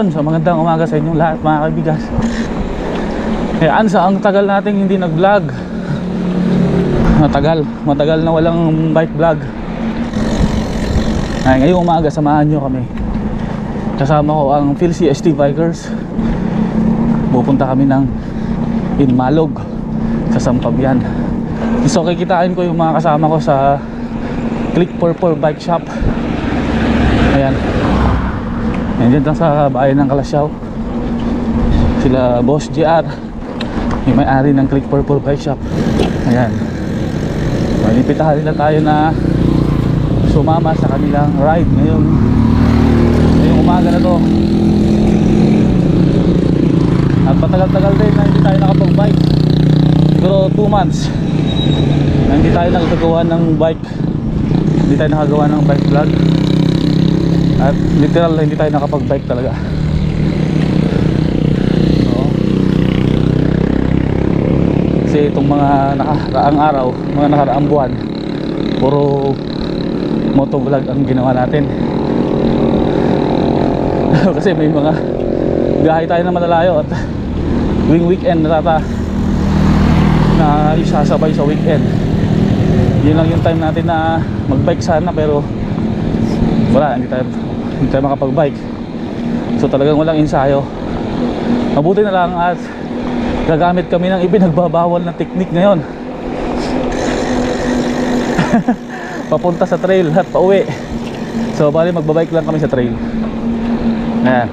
Ayun, so magandang umaga sa inyong lahat mga kaibigan. Ayan, sa ang tagal nating hindi nag-vlog. Matagal na walang bike vlog. Ay, ngayong umaga samahan nyo kami. Kasama ko ang Phil CST Bikers. Pupunta kami ng Inmalog sa Sampabian. So kikitain ko yung mga kasama ko sa Click Purple Bike Shop. Ayan. Nandiyan lang sa bayan ng Kalasyaw. Sila Boss JR, yung may-ari ng Click Purple Bike Shop. Ayan. Manipitahan nila tayo na sumama sa kanilang ride ngayong umaga na to. At patagal-tagal din na hindi tayo nakapag-bike. Siguro 2 months na hindi tayo nakagawa ng bike. Hindi tayo nakagawa ng bike vlog. At literal hindi tayo nakapag-bike talaga. So, kasi itong mga nakaraang araw, mga nakaraang buwan, puro motovlog ang ginawa natin. Kasi may mga biyahe tayo na malalayo at weekend na isasabay sa weekend. Yun lang yung time natin na mag-bike sana, pero wala, hindi tayo makapag-bike. So talagang walang ensayo. Mabuti na lang at gagamit kami ng ipinagbabawal na technique ngayon. Papunta sa trail at pauwi. So bali magbabike lang kami sa trail. Ayan.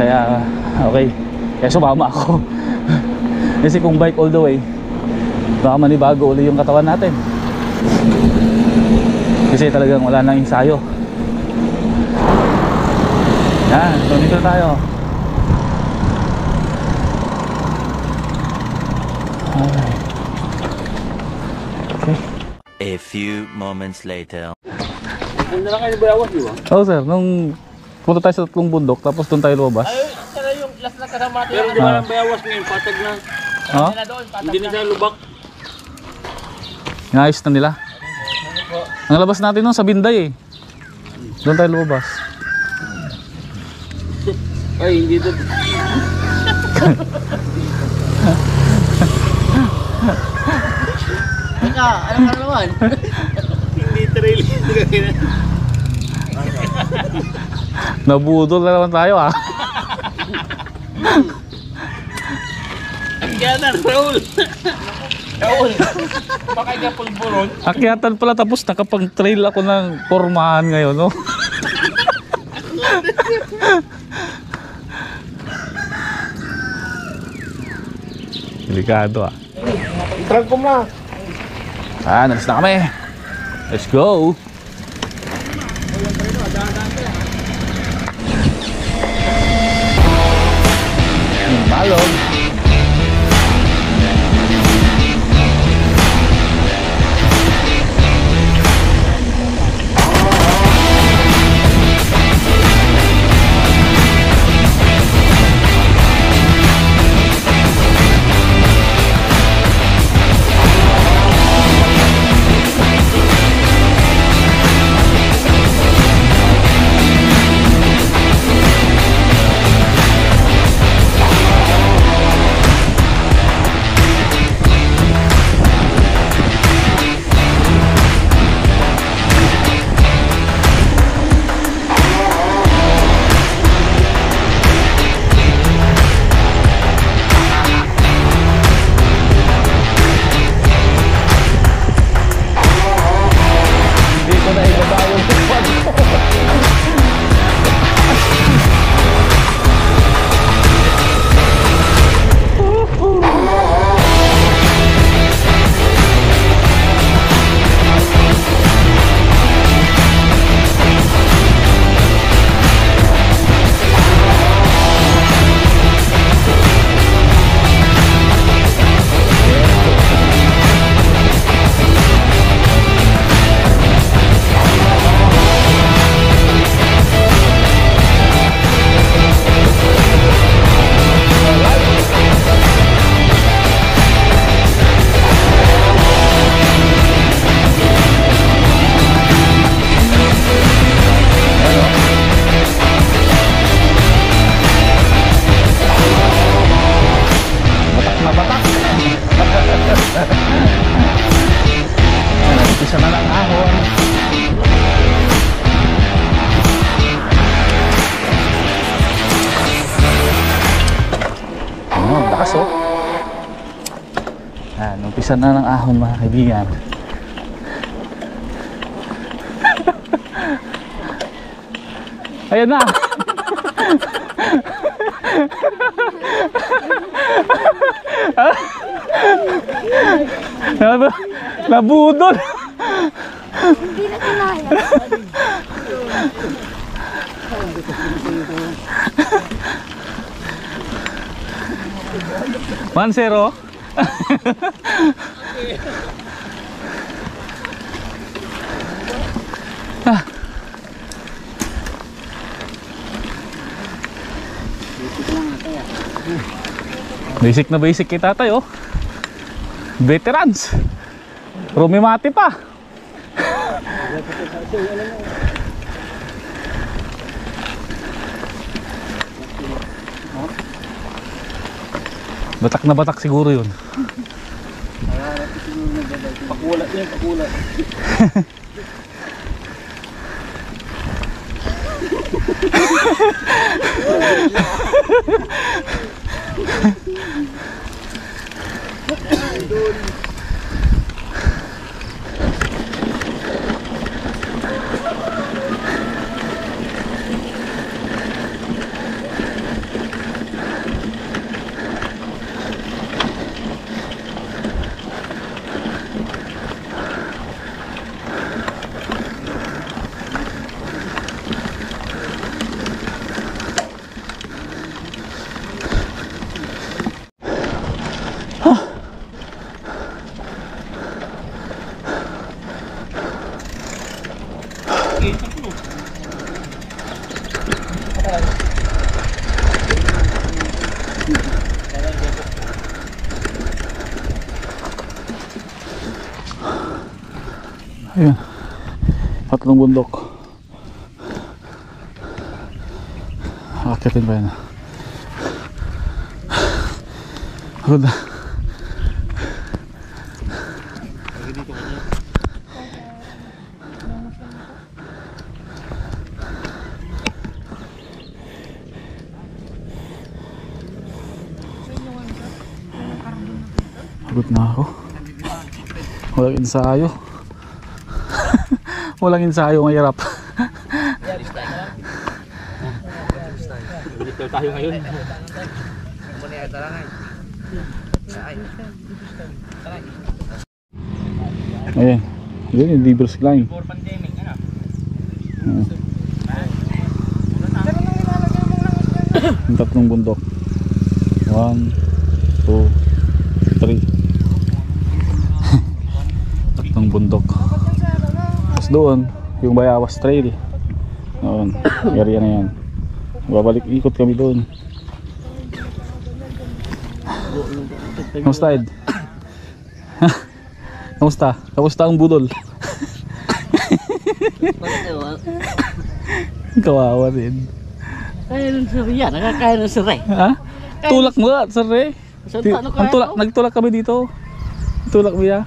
Kaya okay. Kaya sumama ako. Kasi kung bike all the way, baka manibago ulit yung katawan natin. Kasi talagang wala nang ensayo. Yan, so dito tayo. Okay. A few moments later. Ganda lang kayo ni Bayawas, di ba? Oo sir, nung punta tayo sa tatlong bundok, tapos doon tayo lumabas. Ay, sana yung last na kasama natin. Pero di ba ang Bayawas ngayon, patag na. Ha? Hindi na siya lubak. Inayos na nila. Ang labas natin nun sa Binday eh. Doon tayo lumabas. Ay, hindi doon. Teka, alam ka naman. Hindi trail. Nabudol na naman tayo ah. Kaya na, Raul. Raul. Baka niya pulburon. Akyatan pala, tapos nakapag-trail ako ng pormahan ngayon, no? Delikado ah. Trangkom na. Nalis na kami. Let's go. Malog. Nag-umpisa na ng ahon. Oh, lakas oh. Umpisa na ng ahon mga kaibigan. Ayan na. Nabudol. Hindi na kinaya. 1-0. Basic na basic kay tatay oh. Veterans. Rumimati pa. Batak na batak siguro yun. Pakulat niya, pakulat. Ayun, tatlong bundok. Akitin pa yan. Pagod na. Pagod na ako. Walang ensayo. Walang ensayo, ang hirap. Dito tayo ngayon. Ayan, yun yung Libros Climb. For pandemic, ano? Yung tatlong bundok. 1, 2, 3. Tatlong bundok. Tapos doon, yung Bayawas Trail. Noon, area na yan. Babalik ikot kami doon. Kamusta Ed? Kamusta? Kamusta ang budol? Kawawa din. Kaya nun sir yan, nakakaya nun sir eh. Ha? Tulak mo nga, sir eh. Nagtulak kami dito. Tulak mo ya.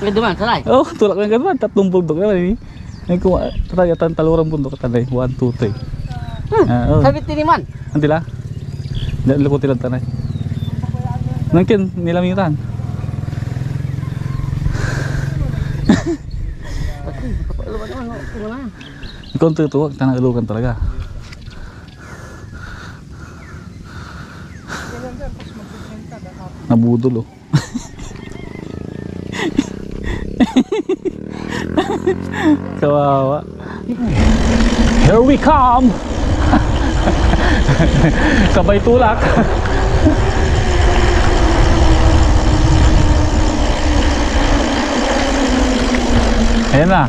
Pwede man, saray. Oh, tulak mo yung ganun. Tatlong bundok naman eh. Tatay, talurang bundok tanay. 1, 2, 3. Oh. Sabit tiniman. Antila? Lukot ilang tanay. Nangkin, nilamitan. Ikaw ang tutuwag, tanagalukan talaga. Nabudol oh. Kawawa. Here we come. Sabay tulak. Ayan na.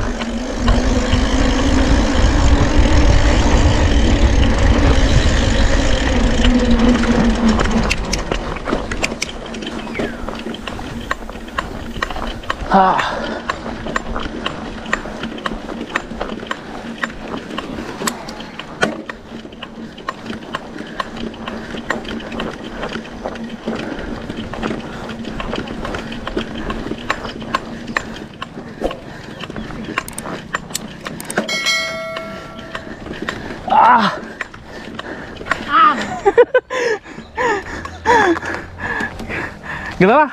Ah! Gila lah.